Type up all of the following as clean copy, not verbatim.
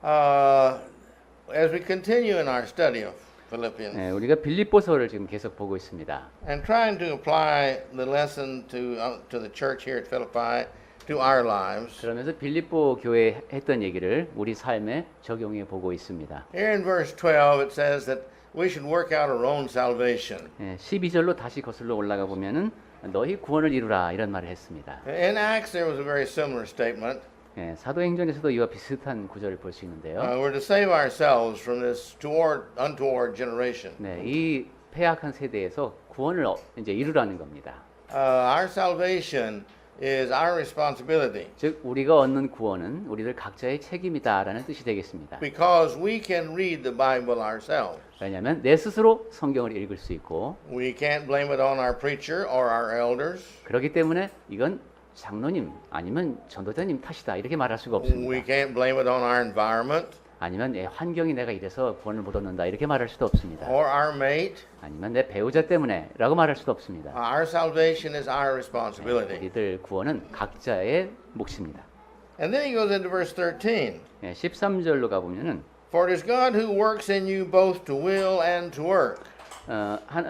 as we continue in our study of Philippians 우리가 빌립보서를 지금 계속 보고 있습니다. and trying to apply the lesson to the church here at Philippi to our lives. 그러면서 빌립보 교회에 했던 얘기를 우리 삶에 적용해 보고 있습니다. Here in verse 12 it says that we should work out our own salvation. 12절로 다시 거슬러 올라가 보면은 너희 구원을 이루라 이런 말을 했습니다. In Acts there was a very similar statement. 사도행전에서도 이와 비슷한 구절을 볼 수 있는데요. We're to save ourselves from this untoward generation. 이 패악한 세대에서 구원을 이제 이루라는 겁니다. Our salvation is our responsibility. 즉 우리가 얻는 구원은 우리들 각자의 책임이다라는 뜻이 되겠습니다. Because we can read the Bible ourselves. 왜냐하면 내 스스로 성경을 읽을 수 있고 We can't blame it on our preacher or our elders. 그렇기 때문에 이건 장로님 아니면 전도자님 탓이다 이렇게 말할 수가 We 없습니다. can't blame it on our environment 아니면 내 환경이 내가 이래서 구원을 못 얻는다 이렇게 말할 수도 없습니다. or our mate. 아니면 내 배우자 때문에라고 말할 수도 없습니다. Our salvation is our responsibility. 우리들 구원은 각자의 몫입니다. And then he goes into verse 13. 13절로 가보면은 For it is God who works in you both to will and to work.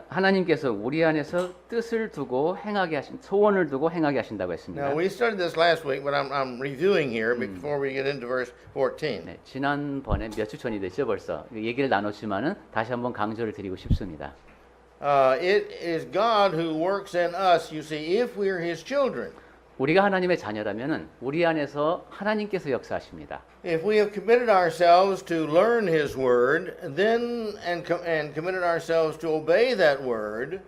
하나님께서 우리 안에서 뜻을 두고 행하게 하신 소원을 두고 행하게 하신다고 했습니다. Now we started this last week, but I'm reviewing here before we get into verse 14. 지난번에 몇 주 전이 됐죠 벌써 얘기를 나눴지만은 다시 한번 강조를 드리고 싶습니다. It is God who works in us, you see, if we're His children. 우리가 하나님의 자녀라면은 우리 안에서 하나님께서 역사하십니다. If we have committed ourselves to learn His word, then and committed ourselves to obey that word,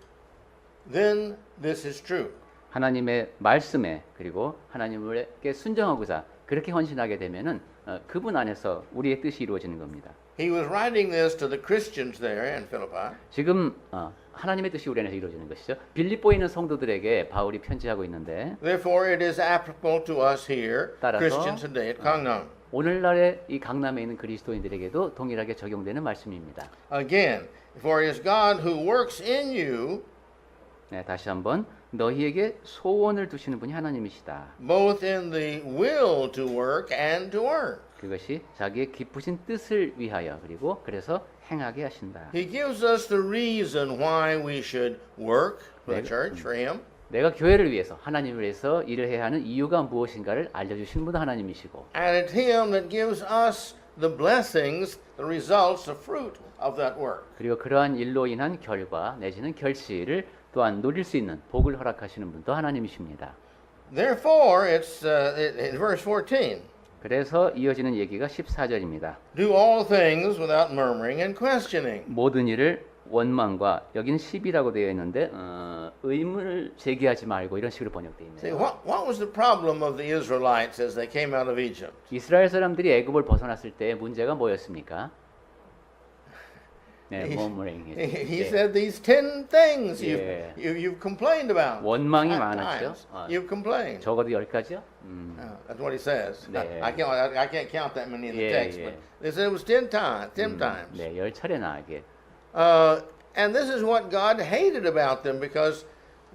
then this is true. 하나님의 말씀에 그리고 하나님께 순종하고자 그렇게 헌신하게 되면은 그분 안에서 우리의 뜻이 이루어지는 겁니다. He was writing this to the Christians there in Philippi. 지금 하나님의 뜻이 우리 안에서 이루어지는 것이죠. 빌립보에 있는 성도들에게 바울이 편지하고 있는데 Therefore, it is applicable to us here, 따라서, Christians today at Gangnam. 오늘날의 이 강남에 있는 그리스도인들에게도 동일하게 적용되는 말씀입니다. Again, for it is God who works in you, 다시 한번 너희에게 소원을 두시는 분이 하나님이시다. both in the will to work and to work. 그것이 자기의 기쁘신 뜻을 위하여 그리고 그래서 행하게 하신다. He gives us the reason why we should work for the church, for Him. 내가 교회를 위해서 하나님을 위해서 일을 해야 하는 이유가 무엇인가를 알려주시는 분도 하나님이시고 And it's Him that gives us the blessings, the results, the fruit of that work. 그리고 그러한 일로 인한 결과 내지는 결실을 또한 누릴 수 있는 복을 허락하시는 분도 하나님이십니다. Therefore, it's in verse 14. 그래서 이어지는 얘기가 14절입니다. Do all things without murmuring and questioning. 모든 일을 원망과 여기는 시비라고 되어 있는데 의문을 제기하지 말고 이런 식으로 번역되어 See, 있네요. what was the problem of the Israelites as they came out of Egypt? 이스라엘 사람들이 애굽을 벗어났을 때 문제가 뭐였습니까? 네, He said these 10 things 예. you've complained about. 원망이 5 많았죠. times. You've complained. 적어도 10가지요? That's what he says. 네. I can't count that many in the 예, text, 예. but they said it was 10 times. 10 times. 네, 10차례나 하게. And this is what God hated about them because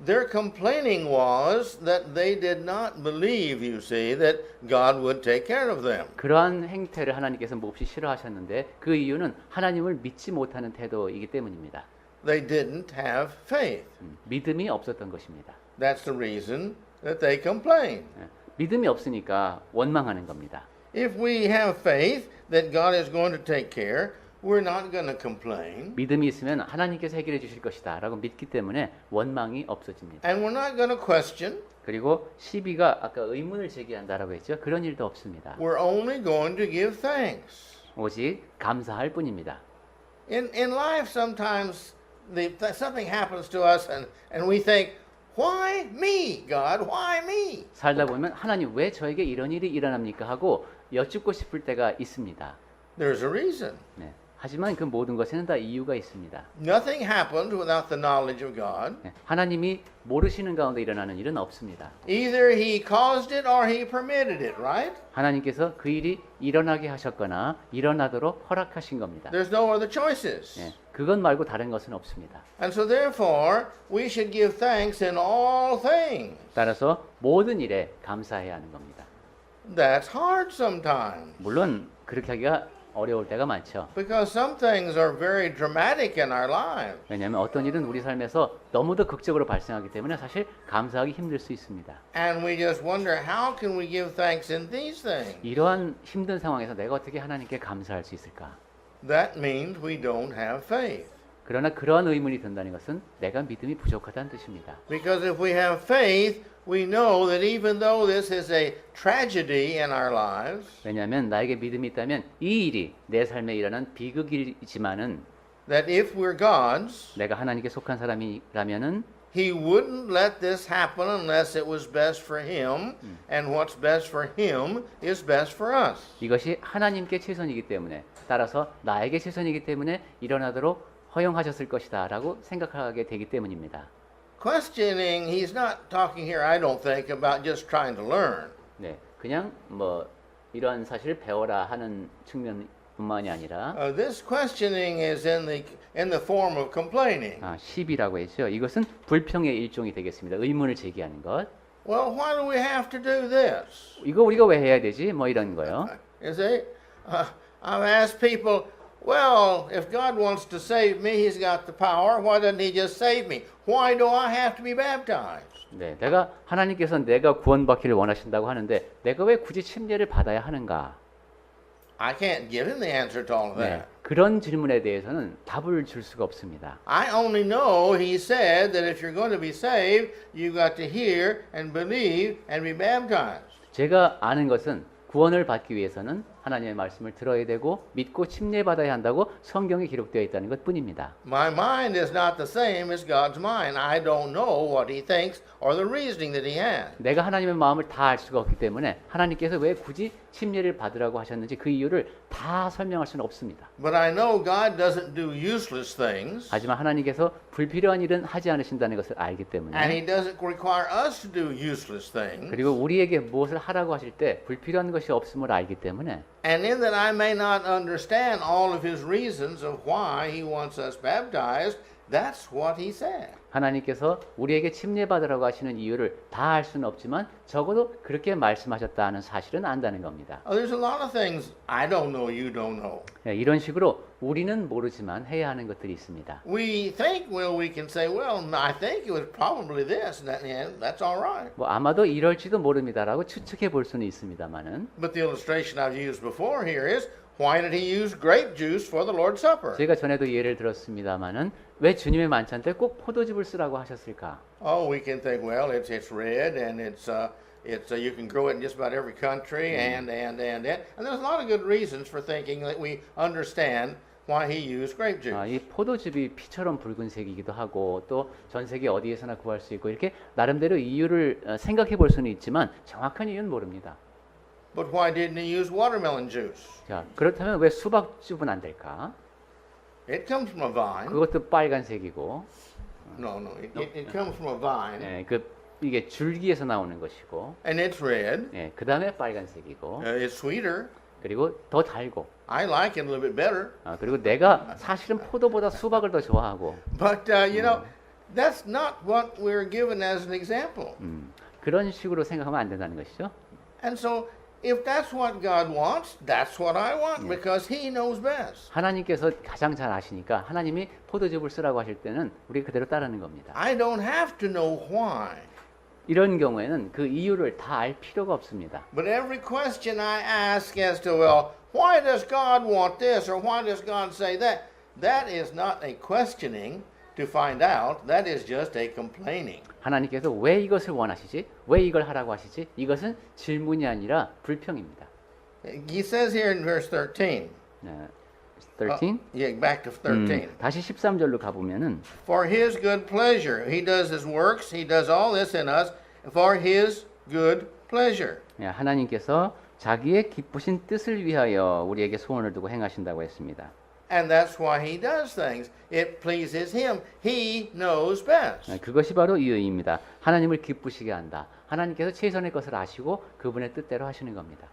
their complaining was that they did not believe, you see, that God would take care of them. 그러한 행태를 하나님께서 몹시 싫어하셨는데 그 이유는 하나님을 믿지 못하는 태도이기 때문입니다. They didn't have faith. 믿음이 없었던 것입니다. That's the reason that they complain. 믿음이 없으니까 원망하는 겁니다. If we have faith that God is going to take care, we're not going to complain. 믿음이 있으면 하나님께서 해결해 주실 것이다 라고 믿기 때문에 원망이 없어집니다. And we're not going to question. 그리고 시비가 아까 의문을 제기한다라고 했죠. 그런 일도 없습니다. We're only going to give thanks. 오직 감사할 뿐입니다. In life, sometimes something happens to us and we think, why me, God? Why me? 살다 보면 하나님 왜 저에게 이런 일이 일어납니까 하고 여쭙고 싶을 때가 있습니다. There's a reason. 네. 하지만 그 모든 것에는 다 이유가 있습니다. Nothing happened without the knowledge of God. 네. 하나님이 모르시는 가운데 일어나는 일은 없습니다. Either He caused it or He permitted it, right? 하나님께서 그 일이 일어나게 하셨거나 일어나도록 허락하신 겁니다. There's no other choices. 네. 그것 말고 다른 것은 없습니다. And so therefore, we should give thanks in all things. 따라서 모든 일에 감사해야 하는 겁니다. That's hard sometimes. 물론 그렇게 하기가 어려울 때가 많죠. Because some things are very dramatic in our lives. 왜냐하면 어떤 일은 우리 삶에서 너무도 극적으로 발생하기 때문에 사실 감사하기 힘들 수 있습니다. And we just wonder, how can we give thanks in these things? 이러한 힘든 상황에서 내가 어떻게 하나님께 감사할 수 있을까? That means we don't have faith. 그러나 그러한 의문이 든다는 것은 내가 믿음이 부족하다는 뜻입니다. Because if we have faith, we know that even though this is a tragedy in our lives, 왜냐하면 나에게 믿음이 있다면 이 일이 내 삶에 일어난 비극이지만은 that if we're God's, 내가 하나님께 속한 사람이라면은 He wouldn't let this happen unless it was best for Him, and what's best for Him is best for us. 이것이 하나님께 최선이기 때문에 따라서 나에게 최선이기 때문에 일어나도록 허용하셨을 것이다라고 생각하게 되기 때문입니다. Questioning, he's not talking here, I don't think, about just trying to learn. 네, 그냥 뭐 이러한 사실을 배워라 하는 측면뿐만이 아니라 This questioning is in the form of complaining. 시비라고 했죠. 이것은 불평의 일종이 되겠습니다. 의문을 제기하는 것. Well, why do we have to do this? 이거 우리가 왜 해야 되지? 뭐 이런 거요. You see, I've asked people, well, if God wants to save me, He's got the power. Why doesn't He just save me? Why do I have to be baptized? 네, 내가 하나님께서 내가 구원받기를 원하신다고 하는데 내가 왜 굳이 침례를 받아야 하는가? I can't give him the answer to all of 네, that. 그런 질문에 대해서는 답을 줄 수가 없습니다. I only know He said that if you're going to be saved, you got to hear and believe and be baptized. 제가 아는 것은 구원을 받기 위해서는 하나님의 말씀을 들어야 되고 믿고 침례받아야 한다고 성경에 기록되어 있다는 것뿐입니다. My mind is not the same as God's mind. I don't know what He thinks or the reasoning that He has. 내가 하나님의 마음을 다 알 수가 없기 때문에 하나님께서 왜 굳이 침례를 받으라고 하셨는지 그 이유를 다 설명할 수는 없습니다. But I know God doesn't do useless things, 하지만 하나님께서 불필요한 일은 하지 않으신다는 것을 알기 and 때문에 He doesn't require us to do useless things. 그리고 우리에게 무엇을 하라고 하실 때 불필요한 것이 없음을 알기 때문에 And in that I may not understand all of His reasons of why He wants us baptized, that's what He said. 하나님께서 우리에게 침례받으라고 하시는 이유를 다 알 수는 없지만 적어도 그렇게 말씀하셨다는 사실은 안다는 겁니다. There's a lot of things I don't know, you don't know. 네, 이런 식으로 우리는 모르지만 해야 하는 것들이 있습니다. We think, well, we can say, well, I think it was probably this, and that's all right. 뭐 아마도 이럴지도 모릅니다라고 추측해 볼 수는 있습니다만은 But the illustration I've used before here is, why did He use grape juice for the Lord's Supper? 제가 전에도 예를 들었습니다만은 왜 주님의 만찬 때 꼭 포도즙을 쓰라고 하셨을까? Oh, we can think, well, it's red, and you can grow it in just about every country, and there's a lot of good reasons for thinking that we understand why He used grape juice. 이 포도즙이 피처럼 붉은색이기도 하고 또 전 세계 어디에서나 구할 수 있고 이렇게 나름대로 이유를 생각해 볼 수는 있지만 정확한 이유는 모릅니다. But why didn't He use watermelon juice? 자, 그렇다면 왜 수박즙은 안 될까? It comes from a vine. 그것도 빨간색이고, No, it comes from a vine, 예, 이게 줄기에서 나오는 것이고, and it's red. 예, 그 다음에 빨간색이고, It's sweeter. 그리고 더 달고, I like it a little bit better. 그리고 내가 사실은 포도보다 수박을 더 좋아하고, But, you know, that's not what we're given as an example. 그런 식으로 생각하면 안 된다는 것이죠. And so, if that's what God wants, that's what I want, because He knows best. 하나님께서 가장 잘 아시니까 하나님이 포도즙을 쓰라고 하실 때는 우리 그대로 따르는 겁니다. I don't have to know why. 이런 경우에는 그 이유를 다 알 필요가 없습니다. But every question I ask as to, well, why does God want this, or why does God say that, that is not a questioning to find out, that is just a complaining. 하나님께서 왜 이것을 원하시지? 왜 이걸 하라고 하시지? 이것은 질문이 아니라 불평입니다. He says here in verse 13. 네, 13. Yeah, back to 13. 다시 13절로 가보면은 For His good pleasure. He does His works. He does all this in us for His good pleasure. 하나님께서 자기의 기쁘신 뜻을 위하여 우리에게 소원을 두고 행하신다고 했습니다. And that's why He does things. It pleases Him. He knows best. 그것이 바로 이유입니다. 하나님을 기쁘시게 한다. 하나님께서 최선의 것을 아시고 그분의 뜻대로 하시는 겁니다.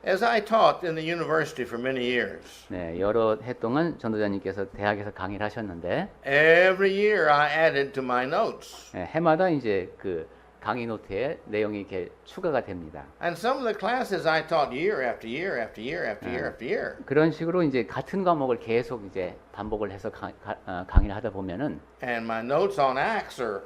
As I taught in the university for many years, 네, 여러 해 동안 전도자님께서 대학에서 강의를 하셨는데 every year I added to my notes. 해마다 이제 그 강의 노트에 내용이 이렇게 추가가 됩니다. And some of the classes I taught year after year after year after year after year. 그런 식으로 이제 같은 과목을 계속 이제 반복을 해서 강의를 하다 보면은 And my notes on Acts are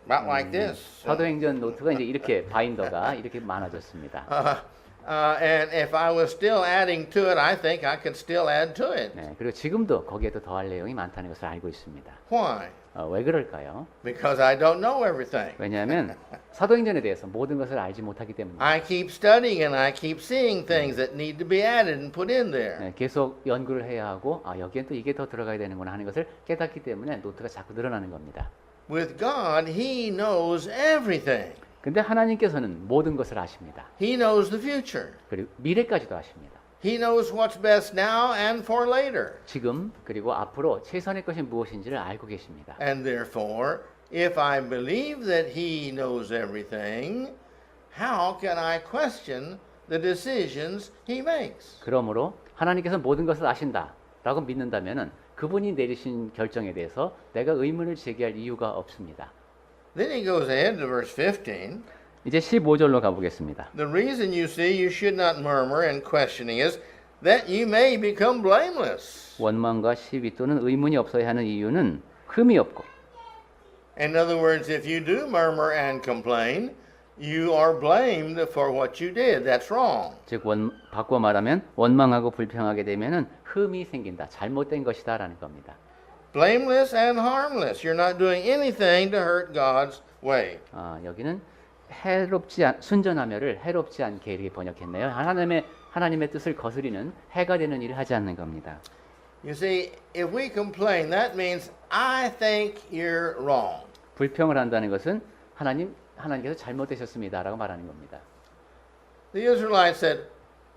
about like this. 사도행전 노트가 이제 이렇게 바인더가 이렇게 많아졌습니다. And if I was still adding to it, I think I could still add to it. 네, 그리고 지금도 거기에도 더할 내용이 많다는 것을 알고 있습니다. Why? 왜 그럴까요? Because I don't know everything. 왜냐하면 사도행전에 대해서 모든 것을 알지 못하기 때문입니다. I keep studying and I keep seeing things that need to be added and put in there. 네, 계속 연구를 해야 하고 여기엔 또 이게 더 들어가야 되는구나 하는 것을 깨닫기 때문에 노트가 자꾸 늘어나는 겁니다. With God, He knows everything. 근데 하나님께서는 모든 것을 아십니다. He knows the future. 그리고 미래까지도 아십니다. He knows what's best now and for later. 지금 그리고 앞으로 최선의 것이 무엇인지를 알고 계십니다. And therefore, if I believe that He knows everything, how can I question the decisions He makes? 그러므로 하나님께서 모든 것을 아신다라고 믿는다면은 그분이 내리신 결정에 대해서 내가 의문을 제기할 이유가 없습니다. Then he goes ahead to verse 15. 이제 15절로 가보겠습니다. The reason you see you should not murmur and questioning is that you may become blameless. 원망과 시비 또는 의문이 없어야 하는 이유는 흠이 없고 In other words, if you do murmur and complain, you are blamed for what you did. That's wrong. 즉 바꿔 말하면 원망하고 불평하게 되면은 흠이 생긴다. 잘못된 것이다라는 겁니다. Blameless and harmless. You're not doing anything to hurt God's way. 여기는 순전하며를 해롭지 않게 이렇게 번역했네요. 하나님의 뜻을 거스리는 해가 되는 일을 하지 않는 겁니다. You see, if we complain, that means I think you're wrong. 불평을 한다는 것은 하나님께서 잘못되셨습니다라고 말하는 겁니다. The Israelites said,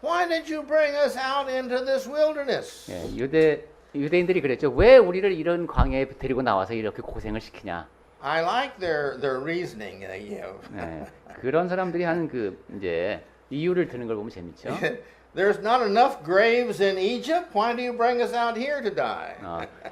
"Why did you bring us out into this wilderness?" 예, 유대인들이 그랬죠. 왜 우리를 이런 광야에 데리고 나와서 이렇게 고생을 시키냐? I like their reasoning they give. 네, 그런 사람들이 하는 그 이제 이유를 드는 걸 보면 재밌죠. There's not enough graves in Egypt. Why do you bring us out here to die?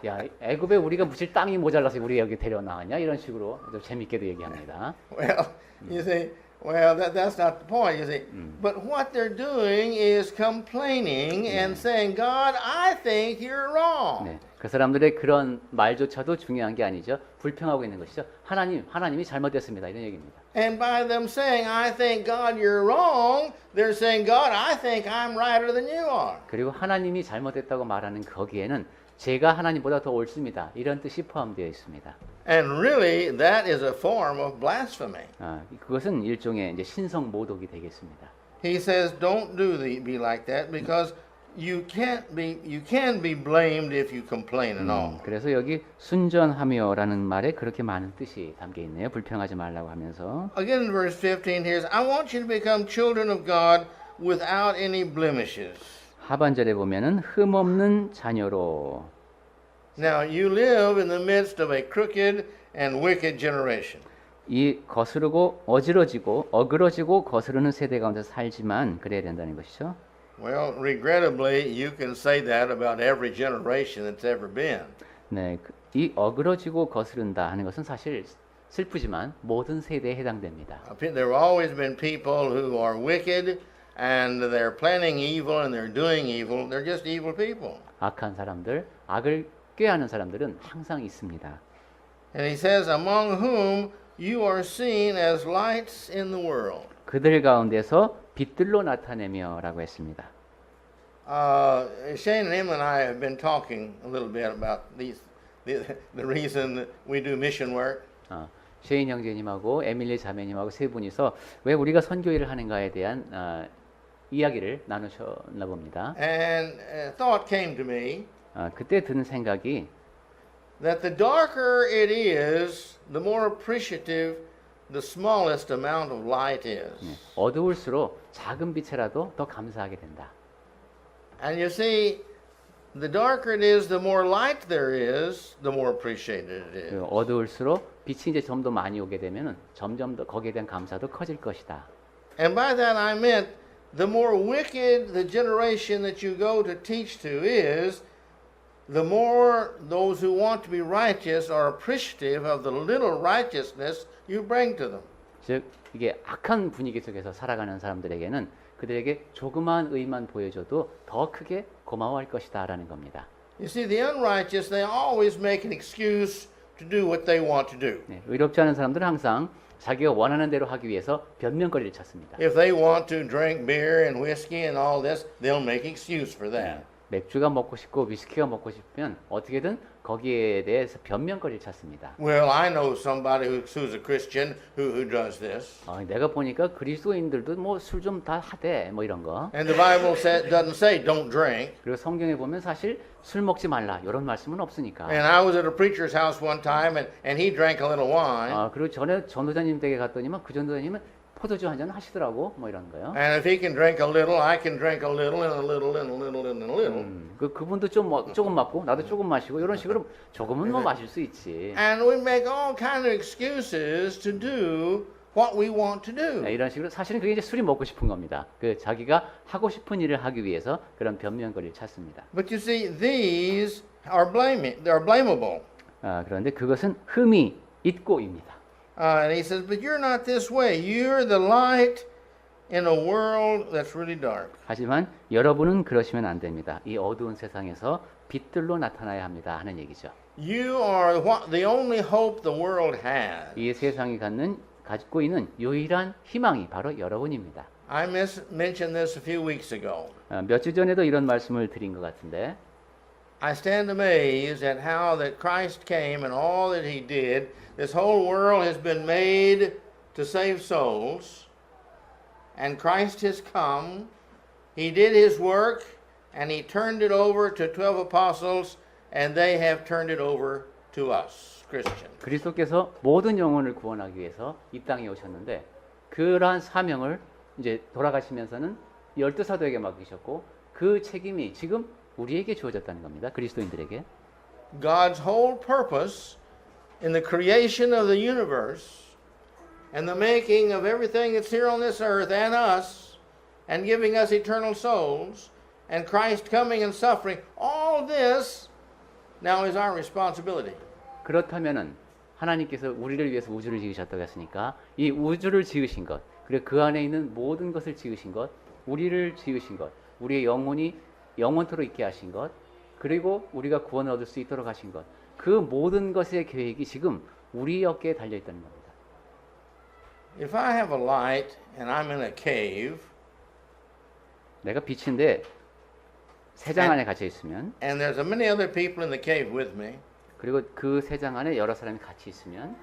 야, 애굽에 우리가 묻힐 땅이 모자라서 우리 여기 데려나왔냐? 이런 식으로 좀 재밌게도 얘기합니다. Well, you see, that's not the point, you see. But what they're doing is complaining and saying, God, I think you're wrong. 네, 그 사람들의 그런 말조차도 중요한 게 아니죠. 불평하고 있는 것이죠. 하나님이 잘못됐습니다. 이런 얘기입니다. And by them saying, I think, God, you're wrong, they're saying, God, I think I'm righter than you are. 그리고 하나님이 잘못됐다고 말하는 거기에는 제가 하나님보다 더 옳습니다. 이런 뜻이 포함되어 있습니다. And really, that is a form of blasphemy. 그것은 일종의 이제 신성 모독이 되겠습니다. He says, don't be like that because you can be blamed if you complain at all. 그래서 여기 순전하며라는 말에 그렇게 많은 뜻이 담겨 있네요. 불평하지 말라고 하면서. Again in verse 15 here is, I want you to become children of God without any blemishes. 하반절에 보면은 흠 없는 자녀로. Now you live in the midst of a crooked and wicked generation. 이 거스르고 어그러지고 거스르는 세대 가운데 살지만 그래야 된다는 것이죠. Well, regrettably, you can say that about every generation that's ever been. 네, 이 어그러지고 거스른다 하는 것은 사실 슬프지만 모든 세대에 해당됩니다. There have always been people who are wicked and they're planning evil and they're doing evil. They're just evil people. 악한 사람들, 악을 꾀하는 사람들은 항상 있습니다. And he says, among whom you are seen as lights in the world. 그들 가운데서 빛들로 나타내며라고 했습니다. Shane and Emma and I have been talking a little bit about the reason that we do mission work. 셰인 형제님하고 에밀리 자매님하고 세 분이서 왜 우리가 선교일을 하는가에 대한 이야기를 나누셨나 봅니다. And thought came to me 그때 드는 생각이 that the darker it is, the more appreciative the smallest amount of light is. 어두울수록 작은 빛이라도 더 감사하게 된다. And you see, the darker it is, the more light there is, the more appreciated it is. 어두울수록 빛이 이제 좀 더 많이 오게 되면은 점점 더 거기에 대한 감사도 커질 것이다. And by that I meant the more wicked the generation that you go to teach to is, the more those who want to be righteous are appreciative of the little righteousness you bring to them. 즉 이게 악한 분위기 속에서 살아가는 사람들에게는 그들에게 조그마한 의만 보여줘도 더 크게 고마워할 것이다라는 겁니다. You see, the unrighteous, they always make an excuse to do what they want to do. 네, 의롭지 않은 사람들은 항상 자기가 원하는 대로 하기 위해서 변명거리를 찾습니다. If they want to drink beer and whiskey and all this, they'll make excuse for that. 맥주가 먹고 싶고 위스키가 먹고 싶으면 어떻게든 거기에 대해서 변명거리를 찾습니다. Well, I know somebody who's a Christian who does this. 내가 보니까 그리스도인들도 뭐 술 좀 다 하대 뭐 이런 거. And the Bible doesn't say don't drink. 그리고 성경에 보면 사실 술 먹지 말라 이런 말씀은 없으니까. And I was at a preacher's house one time and he drank a little wine. 그리고 전에 전도자님 댁에 갔더니만 그 전도자님은 포도주 한 잔 하시더라고 뭐 이런 거요. And if he can drink a little, I can drink a little and a little and a little and a little. 그분도 조금 맞고 나도 조금 마시고 이런 식으로 조금은 뭐 마실 수 있지. And we make all kind of excuses to do what we want to do. 네, 이런 식으로 사실은 그게 이제 술이 먹고 싶은 겁니다. 그 자기가 하고 싶은 일을 하기 위해서 그런 변명거리를 찾습니다. But you see, these are they're blamable. 그런데 그것은 흠이 있고입니다. And he says, but you're not this way. You're the light in a world that's really dark. 하지만 여러분은 그러시면 안 됩니다. 이 어두운 세상에서 빛들로 나타나야 합니다 하는 얘기죠. You are the only hope the world has. 이 세상이 가지고 있는 유일한 희망이 바로 여러분입니다. I mentioned this a few weeks ago. 몇 주 전에도 이런 말씀을 드린 것 같은데 I stand amazed at how that Christ came and all that he did. This whole world has been made to save souls. And Christ has come. He did his work and he turned it over to 12 apostles and they have turned it over to us, Christians. 그리스도께서 모든 영혼을 구원하기 위해서 이 땅에 오셨는데 그러한 사명을 이제 돌아가시면서는 12사도에게 맡기셨고 그 책임이 지금 우리에게 주어졌다는 겁니다. 그리스도인들에게. God's whole purpose in the creation of the universe and the making of everything that's here on this earth and us and giving us eternal souls and Christ coming and suffering, all this now is our responsibility. 그렇다면은 하나님께서 우리를 위해서 우주를 지으셨다고 했으니까 이 우주를 지으신 것, 그리고 그 안에 있는 모든 것을 지으신 것, 우리를 지으신 것, 우리의 영혼이 영원토록 있게 하신 것, 그리고 우리가 구원을 얻을 수 있도록 하신 것, 그 모든 것의 계획이 지금 우리 어깨에 달려 있다는 겁니다. If I have a light and I'm in a cave 내가 빛인데 세장 안에 갇혀 있으면, and there's many other people in the cave with me, 그리고 그 세장 안에 여러 사람이 같이 있으면,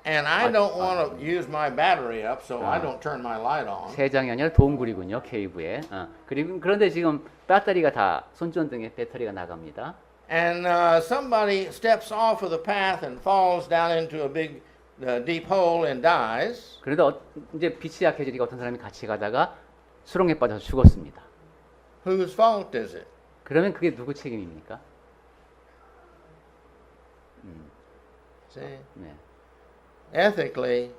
and I don't want to use my battery up, so I don't turn my light on. 세장이 아니라 동굴이군요, 케이브에. 그런데 지금 배터리가 다 손전등에 배터리가 나갑니다. And somebody steps off of the path and falls down into a big deep hole and dies. 그런데 이제 빛이 약해지니까 어떤 사람이 같이 가다가 수렁에 빠져서 죽었습니다. Whose fault is it? 그러면 그게 누구 책임입니까? See? 네. Ethically,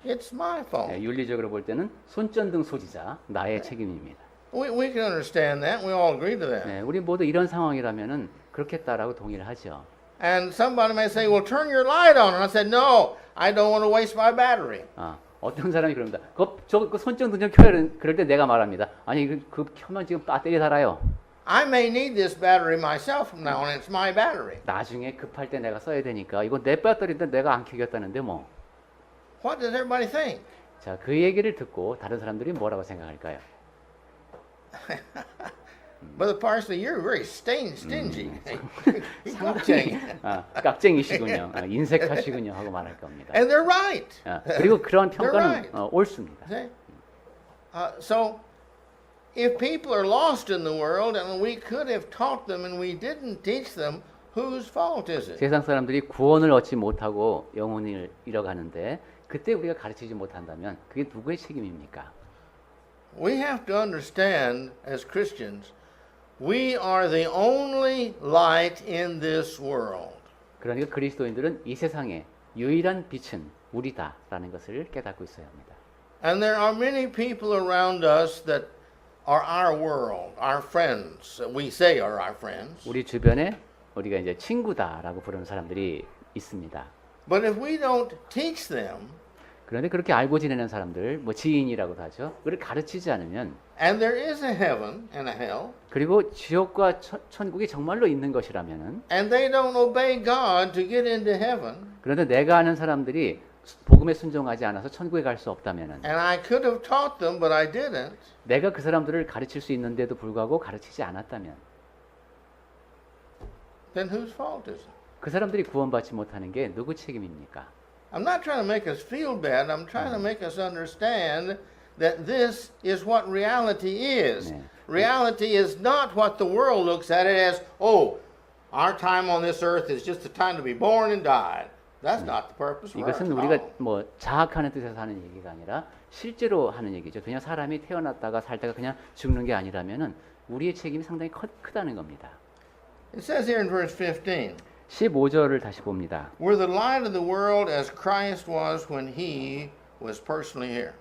it's my fault. 네, 윤리적으로 볼 때는 손전등 소지자 나의 책임입니다. We can understand that. We all agree to that. 네, 우리 모두 이런 상황이라면은 그렇겠다라고 동의를 하죠. And somebody may say, well, turn your light on. And I said, no, I don't want to waste my battery. 어떤 사람이 그럽니다. 그 손전등 좀 켜야 그럴 때 내가 말합니다. 아니 그 켜면 지금 배터리 달아요. I may need this battery myself from now on. It's my battery. 나중에 급할 때 내가 써야 되니까 이거 내 배터리인데 내가 안 켜겠다는데 뭐. What does everybody think? 자, 그 얘기를 듣고 다른 사람들이 뭐라고 생각할까요? Brother Parsley, you're very stingy. 깍쟁이. 깍쟁이시군요. 인색하시군요 하고 말할 겁니다. And they're right. 그리고 그런 평가는 right. 옳습니다. See? So, if people are lost in the world and we could have taught them and we didn't teach them, whose fault is it? 세상 사람들이 구원을 얻지 못하고 영혼을 잃어가는데 그때 우리가 가르치지 못한다면 그게 누구의 책임입니까? We have to understand as Christians, we are the only light in this world. 그러니까 그리스도인들은 이 세상에 유일한 빛은 우리다라는 것을 깨닫고 있어야 합니다. And there are many people around us that are our world, our friends. We say are our friends. 우리 주변에 우리가 이제 친구다라고 부르는 사람들이 있습니다. But if we don't teach them, 그런데 그렇게 알고 지내는 사람들, 뭐 지인이라고도 하죠. 그걸 가르치지 않으면 and there is a heaven and a hell, 그리고 지옥과 천국이 정말로 있는 것이라면은 and they don't obey God to get into heaven, 그런데 내가 아는 사람들이 복음에 순종하지 않아서 천국에 갈 수 없다면은 and I could have taught them, but I didn't, 내가 그 사람들을 가르칠 수 있는데도 불구하고 가르치지 않았다면 then whose fault is it? 그 사람들이 구원받지 못하는 게 누구 책임입니까? I'm not trying to make us feel bad. I'm trying to make us understand that this is what reality is. 네. Reality is not what the world looks at it as, oh, our time on this earth is just the time to be born and die. That's not the purpose of earth 이것은 at 우리가 all. 뭐 자학하는 뜻에서 하는 얘기가 아니라 실제로 하는 얘기죠. 그냥 사람이 태어났다가 살다가 그냥 죽는 게 아니라면은 우리의 책임이 상당히 크다는 겁니다. It says here in verse 15, 15절을 다시 봅니다. we're the light of the world as Christ was when he was personally here.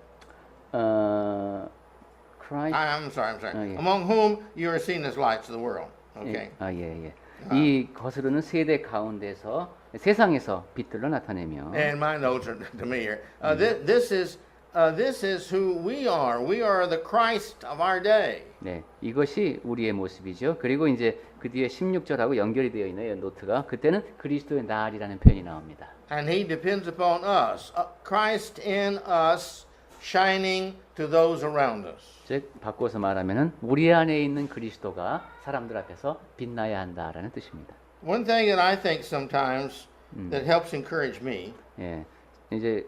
Christ I'm sorry. yeah. Among whom you are seen as lights of the world. Okay. 예. 이 거스르는 세대 가운데서 세상에서 빛들로 나타내며 And my notes are to me here. This is who we are. We are the Christ of our day. 네, 이것이 우리의 모습이죠. 그리고 이제 그 뒤에 16절하고 연결이 되어 있는 노트가 그때는 그리스도의 날이라는 표현이 나옵니다. And he depends upon us. Christ in us shining to those around us. 즉 바꿔서 말하면은 우리 안에 있는 그리스도가 사람들 앞에서 빛나야 한다라는 뜻입니다. One thing that I think sometimes that helps encourage me 예, 이제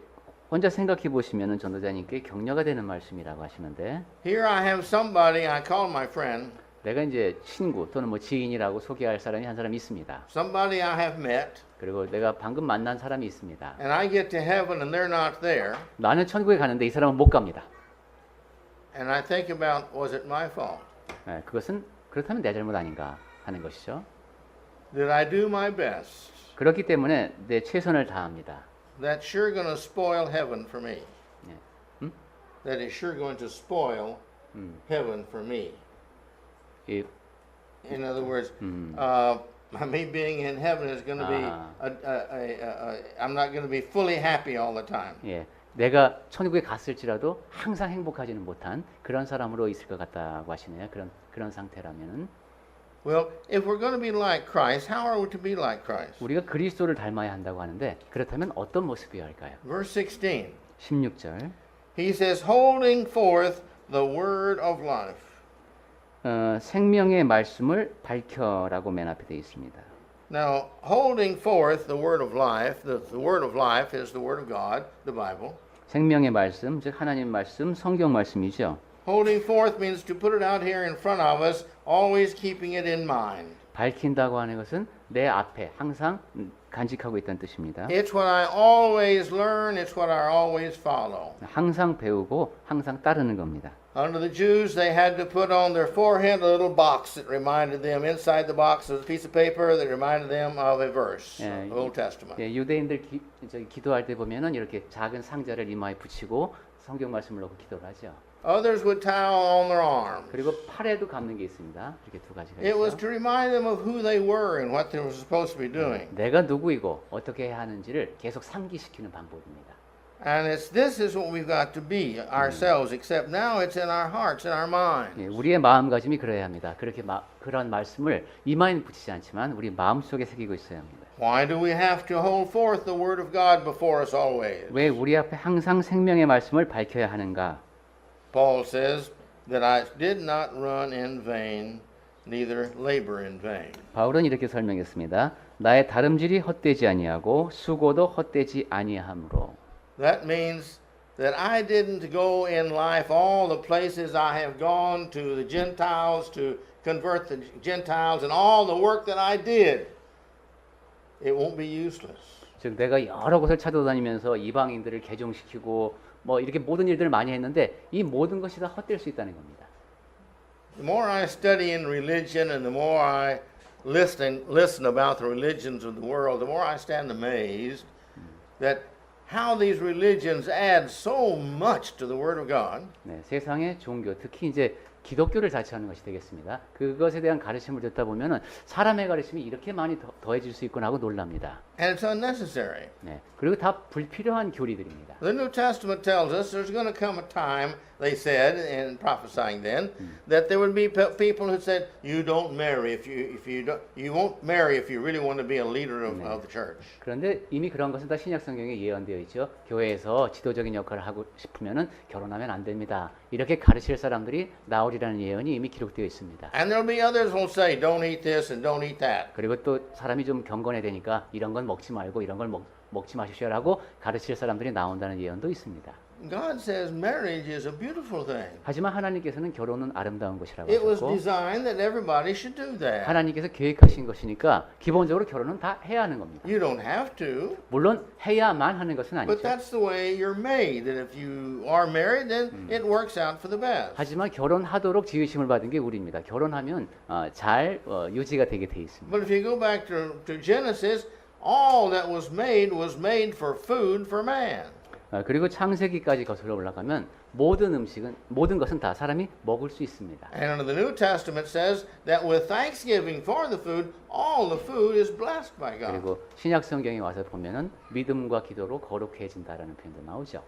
혼자 생각해 보시면은 전도자님께 격려가 되는 말씀이라고 하시는데 here I have somebody I call my friend, 내가 이제 친구 또는 뭐 지인이라고 소개할 사람이 한 사람이 있습니다. somebody I have met, 그리고 내가 방금 만난 사람이 있습니다. and I get to heaven and they're not there, 나는 천국에 가는데 이 사람은 못 갑니다. and I think about, was it my fault? 예, 그것은 그렇다면 내 잘못 아닌가 하는 것이죠. Did I do my best? 그렇기 때문에 내 최선을 다합니다. That's sure going to spoil heaven for me. 예. That is sure going to spoil heaven for me. 이, In other words, me being in heaven is going to be, I'm not going to be fully happy all the time. 예, 내가 천국에 갔을지라도 항상 행복하지는 못한 그런 사람으로 있을 것 같다고 하시네요. 그런 상태라면은 Well, if we're going to be like Christ, how are we to be like Christ? 우리가 그리스도를 닮아야 한다고 하는데 그렇다면 어떤 모습이어야 할까요? Verse 16, 16절 he says, holding forth the word of life. 생명의 말씀을 밝혀라고 맨 앞에 되어 있습니다. Now, holding forth the word of life, the word of life is the word of God, the Bible. 생명의 말씀, 즉 하나님 말씀, 성경 말씀이죠. Holding forth means to put it out here in front of us, always keeping it in mind. 밝힌다고 하는 것은 내 앞에 항상 간직하고 있다는 뜻입니다. It's what I always learn, it's what I always follow. 항상 배우고 항상 따르는 겁니다. Under the Jews, they had to put on their forehead a little box that reminded them, inside the box was a piece of paper that reminded them of a verse, Yeah, of the Old Testament. 예, 유대인들 기도할 때 보면은 이렇게 작은 상자를 이마에 붙이고 성경 말씀을 넣고 기도를 하죠. Others would tie on their arms. 그리고 팔에도 감는 게 있습니다. 이렇게 두 가지가 It was 있어요. to remind them of who they were and what they were supposed to be doing. 내가 누구이고 어떻게 해야 하는지를 계속 상기시키는 방법입니다. And this is what we've got to be ourselves, except now it's in our hearts, in our minds. 예, 우리의 마음가짐이 그래야 합니다. 그렇게 그런 말씀을 이마에는 붙이지 않지만 우리 마음속에 새기고 있어야 합니다. Why do we have to hold forth the word of God before us always? 왜 우리 앞에 항상 생명의 말씀을 밝혀야 하는가? Paul says that I did not run in vain, neither labor in vain. 바울은 이렇게 설명했습니다. 나의 다름질이 헛되지 아니하고 수고도 헛되지 아니하므로. That means that I didn't go in life all the places I have gone to the Gentiles to convert the Gentiles and all the work that I did. It won't be useless. 즉 내가 여러 곳을 찾아다니면서 이방인들을 개종시키고 뭐 이렇게 모든 일들을 많이 했는데 이 모든 것이 다 헛될 수 있다는 겁니다. The more I study in religion and the more I listen about the religions of the world, the more I stand amazed that how these religions add so much to the Word of God. 네, 세상의 종교, 특히 이제 기독교를 자처하는 것이 되겠습니다. 그것에 대한 가르침을 듣다 보면은 사람의 가르침이 이렇게 많이 더해질 수 있구나 하고 놀랍니다. And it's unnecessary. 네. 그리고 다 불필요한 교리들입니다. The New Testament tells us there's going to come a time, they said, in prophesying then, that there would be people who said, "You don't marry if you won't marry if you really want to be a leader of the church." 그런데 이미 그런 것은 다 신약 성경에 예언되어 있죠. 교회에서 지도적인 역할을 하고 싶으면은 결혼하면 안 됩니다. 이렇게 가르칠 사람들이 나오리라는 예언이 이미 기록되어 있습니다. And there'll be others who'll say, "Don't eat this and don't eat that." 그리고 또 사람이 좀 경건해야 되니까 이런 건 먹지 말고 이런 걸 먹지 마십시오라고 가르칠 사람들이 나온다는 예언도 있습니다. God says marriage is a beautiful thing. 하지만 하나님께서는 결혼은 아름다운 것이라고 It was 하셨고 designed that everybody should do that. 하나님께서 계획하신 것이니까 기본적으로 결혼은 다 해야 하는 겁니다. You don't have to, 물론 해야만 하는 것은 but 아니죠. that's the way you're made. That if you are married, then it works out for the best. 하지만 결혼하도록 지으심을 받은 게 우리입니다. 결혼하면 잘 유지가 되게 돼 있습니다. But if you go back to Genesis, all that was made for food for man. 그리고 창세기까지 거슬러 올라가면 모든 것은 다 사람이 먹을 수 있습니다. And under the New Testament says that with thanksgiving for the food, all the food is blessed by God. 그리고 신약 성경에 와서 보면은 믿음과 기도로 거룩해진다라는 표현도 나오죠.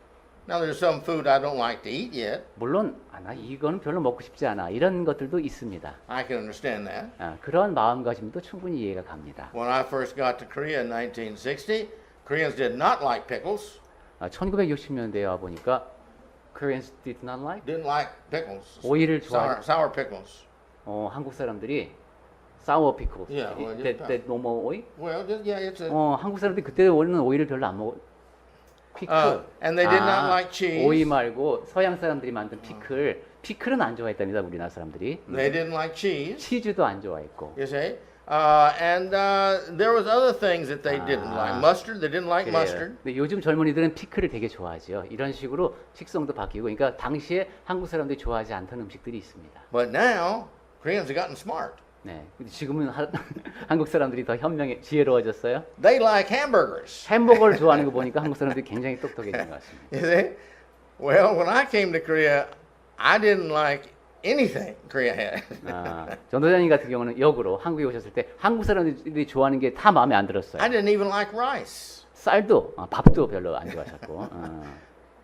Now there's some food I don't like to eat yet. 물론 나 이거는 별로 먹고 싶지 않아 이런 것들도 있습니다. I can understand that. 그런 마음가짐도 충분히 이해가 갑니다. When I first got to Korea in 1960, Koreans did not like pickles. 1960년대에 와 보니까 Koreans did not like Didn't like pickles. 오이를 좋아하지. Sour pickles. 한국 사람들이 sour pickles, Yeah, well, that normal 오이? Well, yeah, it's a. 한국 사람들이 그때 원래는 오이를 별로 안 먹어. 피클. And they did not like cheese. 오이 말고 서양 사람들이 만든 피클은 안 좋아했답니다. 우리나라 사람들이. They didn't like cheese. 치즈도 안 좋아했고. You see. And there was other things that they didn't like. Mustard, they didn't like 그래요. mustard. 근데 요즘 젊은이들은 피클을 되게 좋아하죠. 이런 식으로 식성도 바뀌고, 그러니까 당시에 한국 사람들이 좋아하지 않던 음식들이 있습니다. But now Koreans have gotten smart. 네, 근데 지금은 한국 사람들이 더 지혜로워졌어요. They like hamburgers. 햄버거를 좋아하는 거 보니까 한국 사람들이 굉장히 똑똑해진 것 같습니다. You see? Well, when I came to Korea, I didn't like anything Korea had. 전도자님 같은 경우는 역으로 한국에 오셨을 때 한국 사람들이 좋아하는 게 다 마음에 안 들었어요. I didn't even like rice. 쌀도, 밥도 별로 안 좋아하셨고.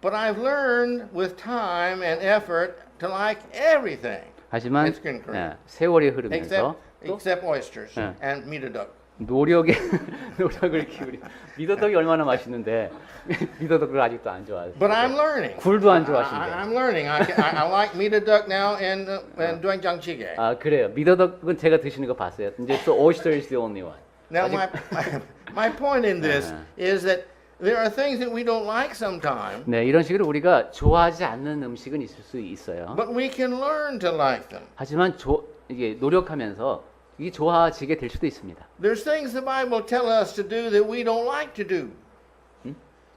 But I've learned with time and effort to like everything. 하지만 It's good, correct. 세월이 흐르면서 또 Except oysters and midoduck. 노력을 기울이. 미더덕이 얼마나 맛있는데 미더덕을 아직도 안 좋아하세요. But I'm learning. 굴도 안 좋아하신대. I'm learning. I like midoduck now in doenjangjigae. 그래요. 미더덕은 제가 드시는 거 봤어요. 이제 so oyster is the only one. Now my point in this is that there are things that we don't like sometimes. 네, 이런 식으로 우리가 좋아하지 않는 음식은 있을 수 있어요. But we can learn to like them. 하지만 이게 노력하면서 이게 좋아지게 될 수도 있습니다. There's things the Bible tells us to do that we don't like to do.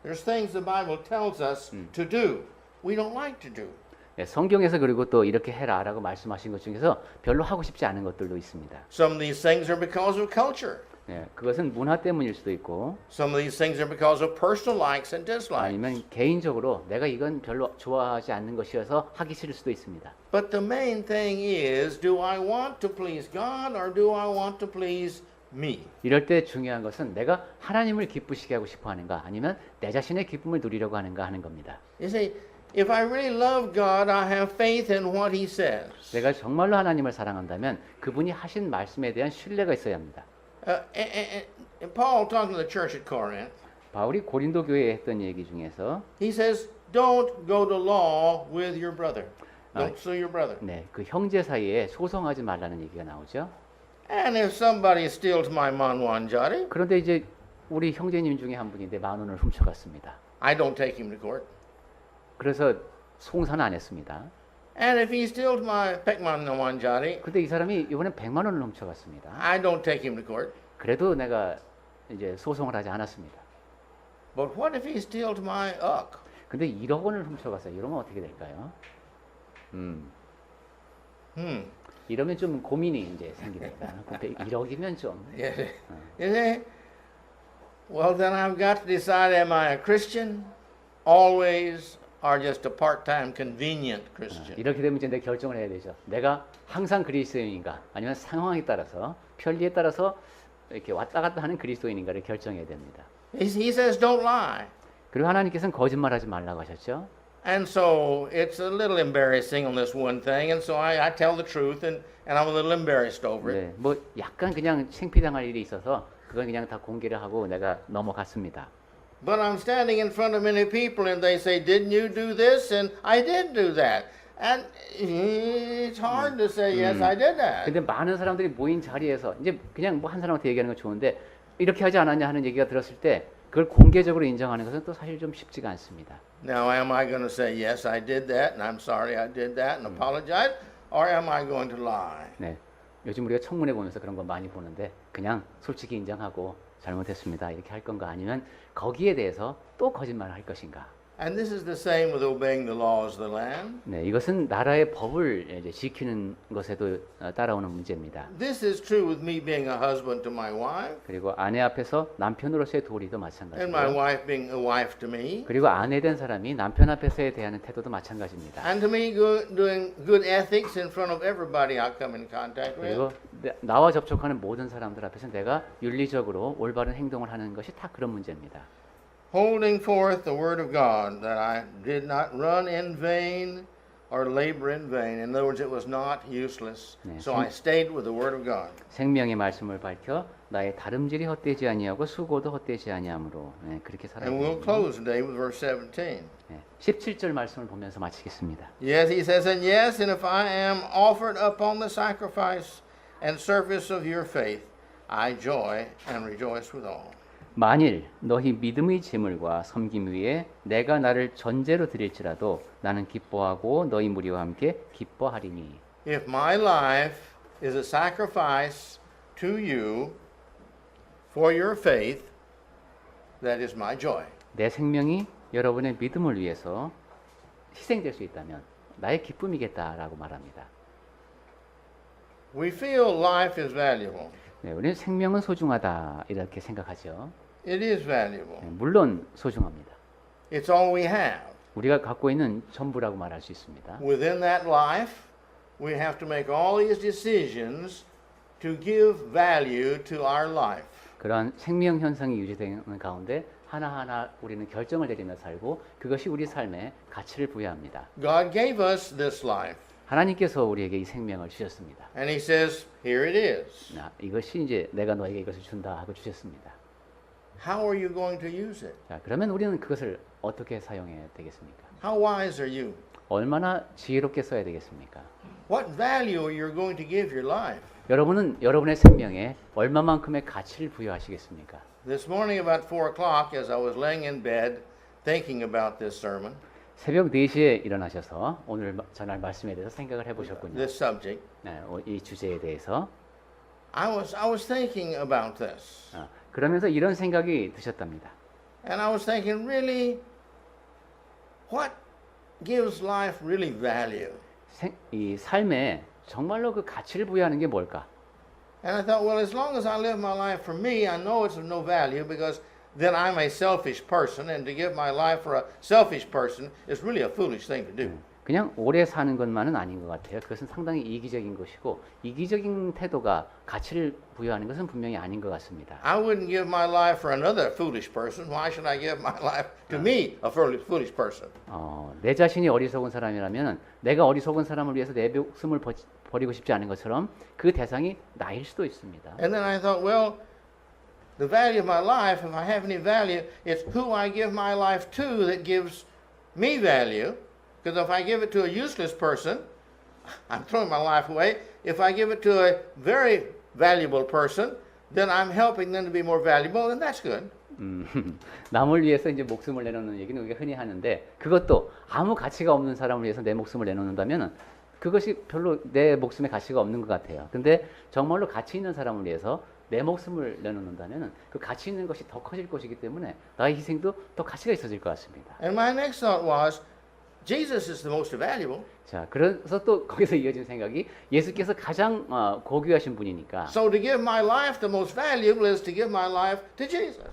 There's things the Bible tells us to do we don't like to do. 네, 성경에서 그리고 또 이렇게 해라라고 말씀하신 것 중에서 별로 하고 싶지 않은 것들도 있습니다. Some of these things are because of culture. 네, 그것은 문화 때문일 수도 있고 Some of these things are because of personal likes and dislikes. 아니면 개인적으로 내가 이건 별로 좋아하지 않는 것이어서 하기 싫을 수도 있습니다. But the main thing is, do I want to please God or do I want to please me? 이럴 때 중요한 것은 내가 하나님을 기쁘시게 하고 싶어 하는가 아니면 내 자신의 기쁨을 누리려고 하는가 하는 겁니다. You see, if I really love God, I have faith in what He says. 내가 정말로 하나님을 사랑한다면 그분이 하신 말씀에 대한 신뢰가 있어야 합니다. And Paul talking to the church at Corinth, 바울이 고린도 교회에 했던 얘기 중에서 he says, "Don't go to law with your brother. Don't sue your brother. 네, 그 형제 사이에 소송하지 말라는 얘기가 나오죠. And if somebody steals my manwanjari, 그런데 이제 우리 형제님 중에 한 분인데 10,000원을 훔쳐갔습니다. I don't take him to court. 그래서 송사는 안 했습니다. And if he steals my pekmanwanjari, 근데 이 사람이 이번에 100만 원을 훔쳐갔습니다. I don't take him to court. 그래도 내가 이제 소송을 하지 않았습니다. But what if he steals my uck? 근데 1억 원을 훔쳐갔어요. 이러면 어떻게 될까요? 이러면 좀 고민이 이제 생깁니다. 1억이면 좀. You see? Well, then I've got to decide, am I a Christian always are just a part-time convenient Christian. 이렇게 되면 이제 내 결정을 해야 되죠. 내가 항상 그리스도인인가 아니면 상황에 따라서 편리에 따라서 이렇게 왔다 갔다 하는 그리스도인인가를 결정해야 됩니다. He says, don't lie. 그리고 하나님께서는 거짓말하지 말라고 하셨죠. And so it's a little embarrassing on this one thing, and so I tell the truth, and I'm a little embarrassed over it. 네, 뭐 약간 그냥 창피당할 일이 있어서 그건 그냥 다 공개를 하고 내가 넘어갔습니다. But I'm standing in front of many people, and they say, didn't you do this? And I did do that. And it's hard to say, yes, I did that. 근데 많은 사람들이 모인 자리에서 이제 그냥 뭐 한 사람한테 얘기하는 건 좋은데 이렇게 하지 않았냐 하는 얘기가 들었을 때 그걸 공개적으로 인정하는 것은 또 사실 좀 쉽지가 않습니다. Now, am I going to say, yes, I did that, and I'm sorry I did that, and apologize? Or am I going to lie? 네, 요즘 우리가 청문회 보면서 그런 거 많이 보는데 그냥 솔직히 인정하고 잘못했습니다 이렇게 할 건가 아니면 거기에 대해서 또 거짓말을 할 것인가? And this is the same with obeying the laws of the land. 네, 이것은 나라의 법을 이제 지키는 것에도 따라오는 문제입니다. This is true with me being a husband to my wife, 그리고 아내 앞에서 남편으로서의 도리도 and my 마찬가지고요. wife being a wife to me. 그리고 아내 된 사람이 남편 앞에서에 대하는 태도도 마찬가지입니다. And to me, doing good ethics in front of everybody I come in contact with. 그리고 나와 접촉하는 모든 사람들 앞에서 내가 윤리적으로 올바른 행동을 하는 것이 다 그런 문제입니다. Holding forth the word of God, that I did not run in vain or labor in vain. In other words, it was not useless. 네, So I stayed with the word of God. 생명의 말씀을 밝혀 나의 다름질이 헛되지 아니하고 수고도 헛되지 아니하므로 네, 그렇게 살아야 And we'll 됩니다. close today with verse 17. 네, 17절 말씀을 보면서 마치겠습니다. Yes, he says, and yes, and if I am offered upon the sacrifice and service of your faith, I joy and rejoice with all. 만일 너희 믿음의 제물과 섬김 위에 내가 나를 전제로 드릴지라도 나는 기뻐하고 너희 무리와 함께 기뻐하리니. If my life is a sacrifice to you for your faith, that is my joy. 내 생명이 여러분의 믿음을 위해서 희생될 수 있다면 나의 기쁨이겠다라고 말합니다. We feel life is valuable. 네, 우리는 생명은 소중하다 이렇게 생각하죠. It is valuable. 네, 물론 소중합니다. It's all we have. 우리가 갖고 있는 전부라고 말할 수 있습니다. Within that life, we have to make all these decisions to give value to our life. 그러한 생명 현상이 유지되는 가운데 하나하나 우리는 결정을 내리며 살고 그것이 우리 삶에 가치를 부여합니다. God gave us this life. 하나님께서 우리에게 이 생명을 주셨습니다. And he says, here it is. 이것이 이제 내가 너에게 이것을 준다 하고 주셨습니다. How are you going to use it? 자, 그러면 우리는 그것을 어떻게 사용해야 되겠습니까? How wise are you? 얼마나 지혜롭게 써야 되겠습니까? What value are you going to give your life? 여러분은 여러분의 생명에 얼마만큼의 가치를 부여하시겠습니까? This morning about 4 o'clock, as I was laying in bed thinking about this sermon, 새벽 4시에 일어나셔서 오늘 전할 말씀에 대해서 생각을 해보셨군요. this subject, 네, 이 주제에 대해서. I was thinking about this. 그러면서 이런 생각이 드셨답니다. And I was thinking, really, what gives life really value? 이 삶에 정말로 그 가치를 부여하는 게 뭘까? And I thought, well, as long as I live my life for me, I know it's of no value because then I'm a selfish person, and to give my life for a selfish person is really a foolish thing to do. 그냥 오래 사는 것만은 아닌 것 같아요. 그것은 상당히 이기적인 것이고 이기적인 태도가 가치를 부여하는 것은 분명히 아닌 것 같습니다. I wouldn't give my life for another foolish person. Why should I give my life to me, a foolish person? 내 자신이 어리석은 사람이라면 내가 어리석은 사람을 위해서 내 목숨을 버리고 싶지 않은 것처럼 그 대상이 나일 수도 있습니다. And then I thought, well, the value of my life, if I have any value, it's who I give my life to that gives me value. Because if I give it to a useless person, I'm throwing my life away. If I give it to a very valuable person, then I'm helping them to be more valuable, and that's good. 남을 위해서 이제 목숨을 내놓는 얘기는 우리가 흔히 하는데 그것도 아무 가치가 없는 사람을 위해서 내 목숨을 내놓는다면 그것이 별로 내 목숨에 가치가 없는 것 같아요. 근데 정말로 가치 있는 사람을 위해서 내 목숨을 내놓는다면 그 가치 있는 것이 더 커질 것이기 때문에 나의 희생도 더 가치가 있어질 것 같습니다. And my next thought was, Jesus is the most valuable. 자, 그래서 또 거기서 이어진 생각이 예수께서 가장 고귀하신 분이니까 So to give my life the most valuable is to give my life to Jesus.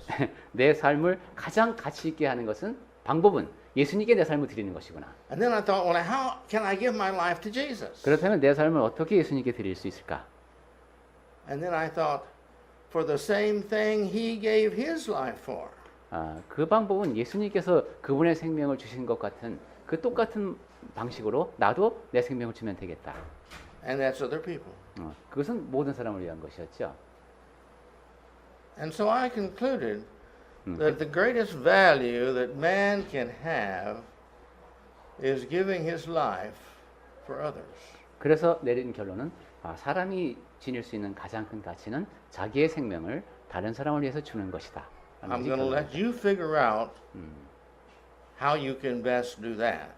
내 삶을 가장 가치 있게 하는 것은 방법은 예수님께 내 삶을 드리는 것이구나. And then I thought, well, how can I give my life to Jesus? 그렇다면 내 삶을 어떻게 예수님께 드릴 수 있을까? And then I thought, for the same thing he gave his life for. 그 방법은 예수님께서 그분의 생명을 주신 것 같은 그 똑같은 방식으로 나도 내 생명을 주면 되겠다. And that's other people. 그것은 모든 사람을 위한 것이었죠. And so I concluded that the greatest value that man can have is giving his life for others. 그래서 내린 결론은 사람이 지닐 수 있는 가장 큰 가치는 자기의 생명을 다른 사람을 위해서 주는 것이다. I'm going to let you figure out how you can best do that.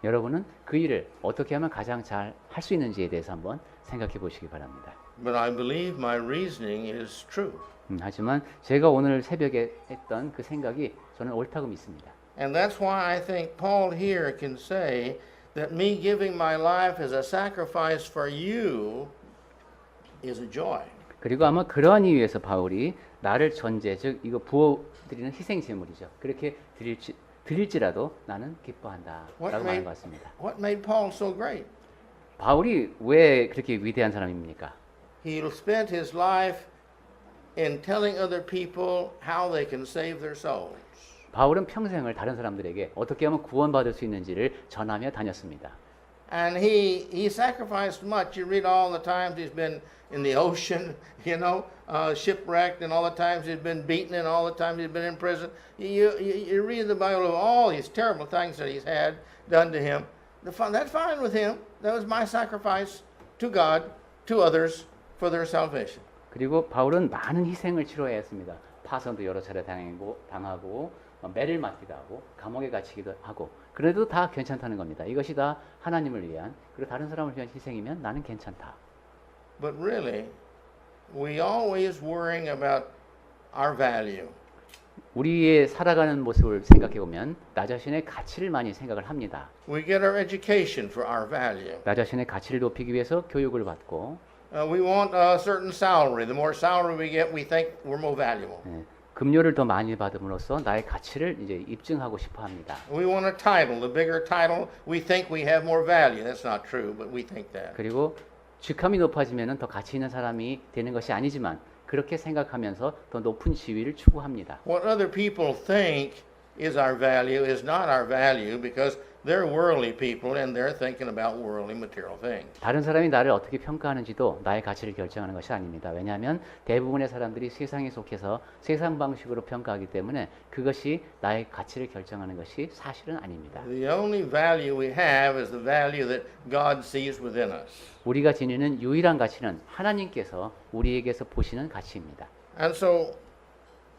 여러분은 그 일을 어떻게 하면 가장 잘 할 수 있는지에 대해서 한번 생각해 보시기 바랍니다. But I believe my reasoning is true. 하지만 제가 오늘 새벽에 했던 그 생각이 저는 옳다고 믿습니다. And that's why I think Paul here can say that me giving my life as a sacrifice for you is a joy. 그리고 아마 그러한 이유에서 바울이 나를 전제, 즉 이거 부어드리는 희생 제물이죠. 그렇게 드릴지라도 나는 기뻐한다라고 말한 것 같습니다. What made Paul so great? 바울이 왜 그렇게 위대한 사람입니까? He spent his life in telling other people how they can save their souls. 바울은 평생을 다른 사람들에게 어떻게 하면 구원받을 수 있는지를 전하며 다녔습니다. And he sacrificed much. You read all the times he's been in the ocean, shipwrecked, and all the times he's been beaten, and all the times he's been in prison. You read the Bible of all these terrible things that he's had done to him. That's fine with him. That was my sacrifice to God, to others, for their salvation. 그리고 바울은 많은 희생을 치러야 했습니다. 파선도 여러 차례 당하고 매를 맞기도 하고 감옥에 갇히기도 하고 그래도 다 괜찮다는 겁니다. 이것이 다 하나님을 위한 그리고 다른 사람을 위한 희생이면 나는 괜찮다. But really, we always worrying about our value. 우리의 살아가는 모습을 생각해 보면 나 자신의 가치를 많이 생각을 합니다. We get our education for our value. 나 자신의 가치를 높이기 위해서 교육을 받고 We want a certain salary. The more salary we get, we think we're more valuable. 급료를 더 많이 받음으로써 나의 가치를 이제 입증하고 싶어 합니다. We want a title. The bigger title, we think we have more value. That's not true, but we think that. 그리고 직함이 높아지면은 더 가치 있는 사람이 되는 것이 아니지만 그렇게 생각하면서 더 높은 지위를 추구합니다. What other people think is our value is not our value because they're worldly people and they're thinking about worldly material things. 다른 사람이 나를 어떻게 평가하는지도 나의 가치를 결정하는 것이 아닙니다. 왜냐하면 대부분의 사람들이 세상에 속해서 세상 방식으로 평가하기 때문에 그것이 나의 가치를 결정하는 것이 사실은 아닙니다. The only value we have is the value that God sees within us. 우리가 지니는 유일한 가치는 하나님께서 우리에게서 보시는 가치입니다. And so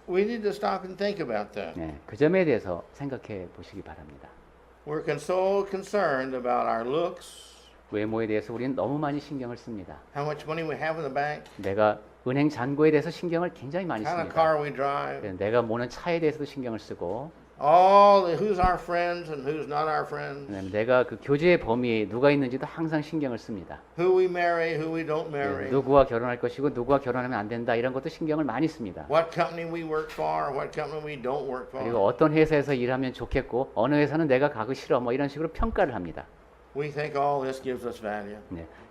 we need to stop and think about that. 그 점에 대해서 생각해 보시기 바랍니다. We're so concerned about our looks, 외모에 대해서 우리는 너무 많이 신경을 씁니다. how much money we have in the bank, 내가 은행 잔고에 대해서 신경을 굉장히 많이 what kind of 씁니다. car we drive, 내가 모는 차에 대해서도 신경을 쓰고 who's our friends and who's not our friends, 내가 그 교제의 범위에 누가 있는지도 항상 신경을 씁니다. who we marry, who we don't marry, 누구와 결혼할 것이고 누구와 결혼하면 안 된다 이런 것도 신경을 많이 씁니다. what company we work for, what company we don't work for. 그리고 어떤 회사에서 일하면 좋겠고 어느 회사는 내가 가기 싫어 뭐 이런 식으로 평가를 합니다. We think all this gives us value.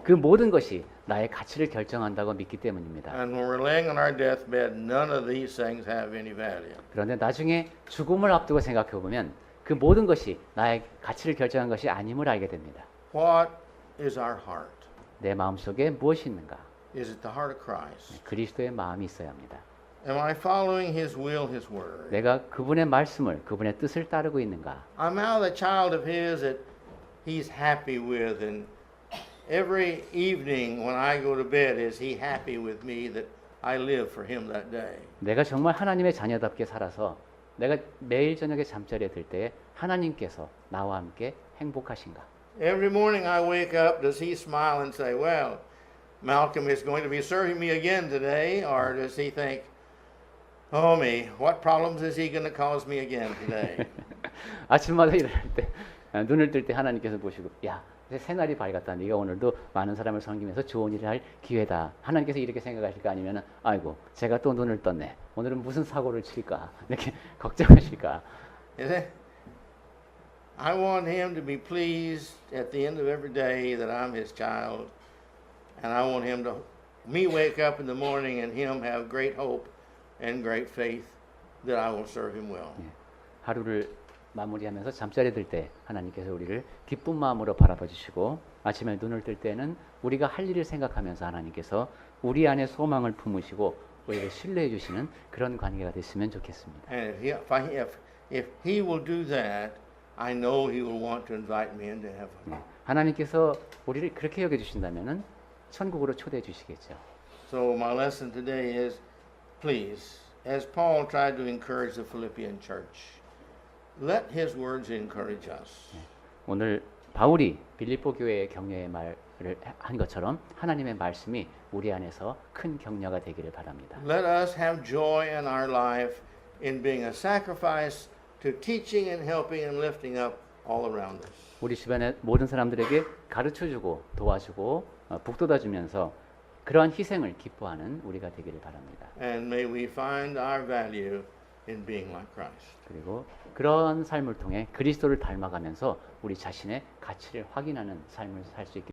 그 모든 것이 나의 가치를 결정한다고 믿기 때문입니다. And when we're laying on our deathbed, none of these things have any value. 그런데 나중에 죽음을 앞두고 생각해 보면 그 모든 것이 나의 가치를 결정한 것이 아님을 알게 됩니다. What is our heart? 내 마음속에 무엇이 있는가? Is it the heart of Christ? 그리스도의 마음이 있어야 합니다. Am I following His will, His word? 내가 그분의 말씀을, 그분의 뜻을 따르고 있는가? I'm now the child of His that He's happy with, and every evening when I go to bed, is He happy with me that I live for Him that day? 내가 정말 하나님의 자녀답게 살아서 내가 매일 저녁에 잠자리에 들 때 하나님께서 나와 함께 행복하신가? Every morning I wake up, does He smile and say, well, Malcolm is going to be serving me again today, or does He think, oh me, what problems is He going to cause me again today? 아침마다 일어날 때 눈을 뜰 때 하나님께서 보시고 야 새날이 밝았다. 네가 오늘도 많은 사람을 섬기면서 좋은 일을 할 기회다. 하나님께서 이렇게 생각하실까 아니면 아이고 제가 또 눈을 떴네. 오늘은 무슨 사고를 칠까 이렇게 걱정하실까? Is it? I want him to be pleased at the end of every day that I'm his child. And I want him to, me wake up in the morning and him have great hope and great faith that I will serve him well. 하루를 마무리하면서 잠자리 들 때 하나님께서 우리를 기쁜 마음으로 바라봐 주시고 아침에 눈을 뜰 때는 우리가 할 일을 생각하면서 하나님께서 우리 안에 소망을 품으시고 우리를 신뢰해 주시는 그런 관계가 됐으면 좋겠습니다. And if he will do that, I know he will want to invite me into heaven. 하나님께서 우리를 그렇게 여겨 주신다면은 천국으로 초대해 주시겠죠. So my lesson today is, please, as Paul tried to encourage the Philippian church, let his words encourage us. 오늘 바울이 빌립보 교회의 격려의 말을 한 것처럼 하나님의 말씀이 우리 안에서 큰 격려가 되기를 바랍니다. Let us have joy in our life in being a sacrifice to teaching and helping and lifting up all around us. 우리 주변의 모든 사람들에게 가르쳐주고 도와주고 북돋아주면서 그러한 희생을 기뻐하는 우리가 되기를 바랍니다. And may we find our value in being like Christ. 그리고 그런 삶을 통해 그리스도를 닮아가면서 우리 자신의 가치를 확인하는 삶을 살 수 있기